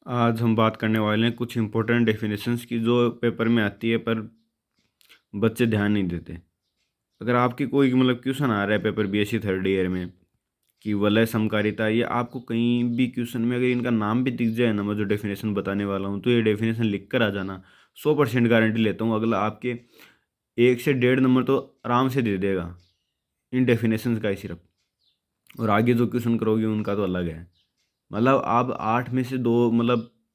आज हम बात करने वाले हैं कुछ इम्पोर्टेंट डेफिनेशंस की जो पेपर में आती है पर बच्चे ध्यान नहीं देते। अगर आपकी कोई क्वेश्चन आ रहा है पेपर बीएससी थर्ड ईयर में कि वलय समकारिता, ये आपको कहीं भी क्वेश्चन में अगर इनका नाम भी दिख जाए ना, मैं जो डेफिनेशन बताने वाला हूँ, तो ये डेफिनेशन लिख कर आ जाना। 100% गारंटी लेता हूँ अगला आपके 1 से 1.5 नंबर तो आराम से दे देगा इन डेफिनेशंस का ही सिर्फ। और आगे जो क्वेश्चन करोगे उनका तो अलग है। आप 8 में से 2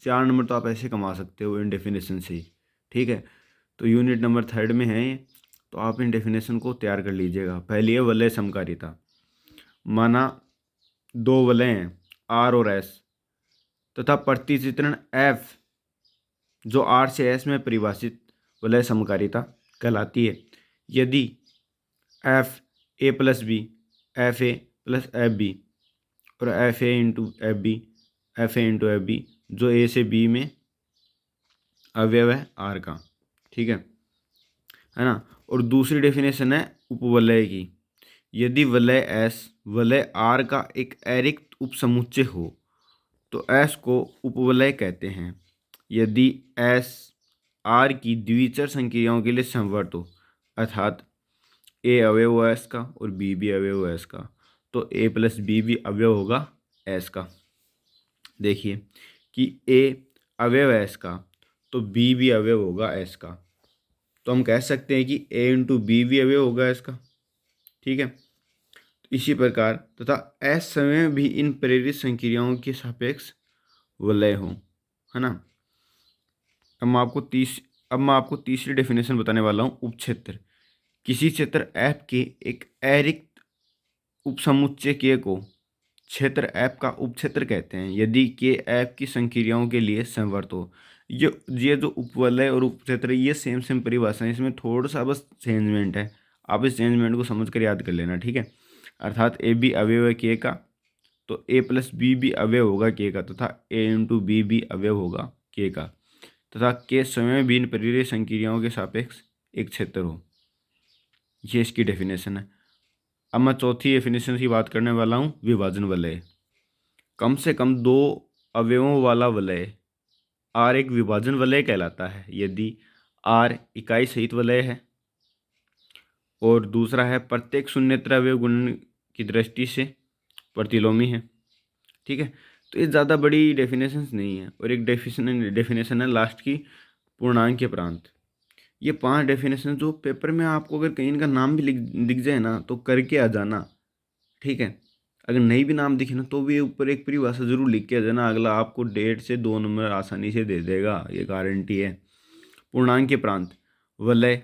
4 नंबर तो आप ऐसे कमा सकते हो इन डेफिनेशन से ही। ठीक है, तो यूनिट नंबर 3 में है ये, तो आप इन डेफिनेशन को तैयार कर लीजिएगा। पहली है वलय समकारिता। माना 2 वलय हैं आर और एस तथा प्रतिचित्रण एफ जो आर से एस में परिभाषित वलय समकारिता कहलाती है। यदि F A plus B, F A plus F B और F A into F B, F A into F B जो ए से बी में अवयव है आर का। ठीक है ना। और दूसरी डेफिनेशन है उपवलय की। यदि वलय एस वलय आर का एक अरिक्त उपसमुच्चय हो तो एस को उपवलय कहते हैं। यदि एस आर की द्विचर संक्रियाओं के लिए समवर्त हो, अर्थात ए अवयव हो एस का और बी भी अवयव हो एस का, तो ए प्लस बी भी अवयव होगा एस का। देखिए कि ए अवयव है एस का तो बी भी अवयव होगा एस का, तो हम कह सकते हैं कि ए इंटू बी भी अवयव होगा एस का। ठीक है, तो इसी प्रकार तथा एस समय में भी इन प्रेरित संक्रियाओं के सापेक्ष वलय हो, है ना। अब मैं आपको तीसरी डेफिनेशन बताने वाला हूँ उपक्षेत्र। किसी क्षेत्र एफ के एक अरिक्त उपसमुच्चय के को क्षेत्र एफ का उपक्षेत्र कहते हैं यदि के एफ की संक्रियाओं के लिए समवर्त हो। ये जो उपवलय और उपक्षेत्र ये सेम परिभाषा है, इसमें थोड़ा सा बस चेंजमेंट है। आप इस चेंजमेंट को समझ कर याद कर लेना। ठीक है, अर्थात ए बी अवयव है के का, तो ए प्लस बी भी अवयव होगा के का तथा ए इंटू बी भी अवयव होगा के का, तथा के समय भिन्न प्रेरित संक्रियाओं के सापेक्ष एक क्षेत्र हो। ये इसकी डेफिनेशन है। अब मैं चौथी डेफिनेशन की बात करने वाला हूँ विभाजन वलय। कम से कम 2 अवयवों वाला वलय आर एक विभाजन वलय कहलाता है यदि आर इकाई सहित वलय है और दूसरा है प्रत्येक शून्येतर अवयव गुणन की दृष्टि से प्रतिलोमी है। ठीक है, तो ये ज़्यादा बड़ी डेफिनेशंस नहीं है। और एक डेफिनेशन है लास्ट की, पूर्णांक के प्रांत। ये 5 डेफिनेशन जो पेपर में आपको अगर कहीं इनका नाम भी दिख जाए ना तो करके आ जाना। ठीक है, अगर नहीं भी नाम दिखे ना तो भी ऊपर एक परिभाषा जरूर लिख के आ जाना, अगला आपको 1.5 से 2 नंबर आसानी से दे देगा, ये गारंटी है। पूर्णांक के प्रांत वलय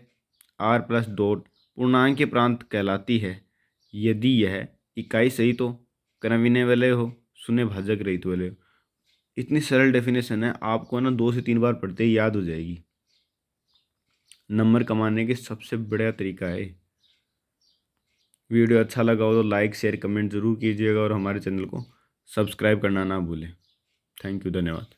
आर प्लस डॉट पूर्णांक के प्रांत कहलाती है यदि यह इकाई सहित हो, क्रमविनय वलय हो, शून्य भाजक रहित वलय हो। इतनी सरल डेफिनेशन है, आपको ना 2 से 3 बार पढ़ते ही याद हो जाएगी। नंबर कमाने के सबसे बढ़िया तरीका है। वीडियो अच्छा लगा हो तो लाइक शेयर कमेंट ज़रूर कीजिएगा और हमारे चैनल को सब्सक्राइब करना ना भूलें। थैंक यू, धन्यवाद।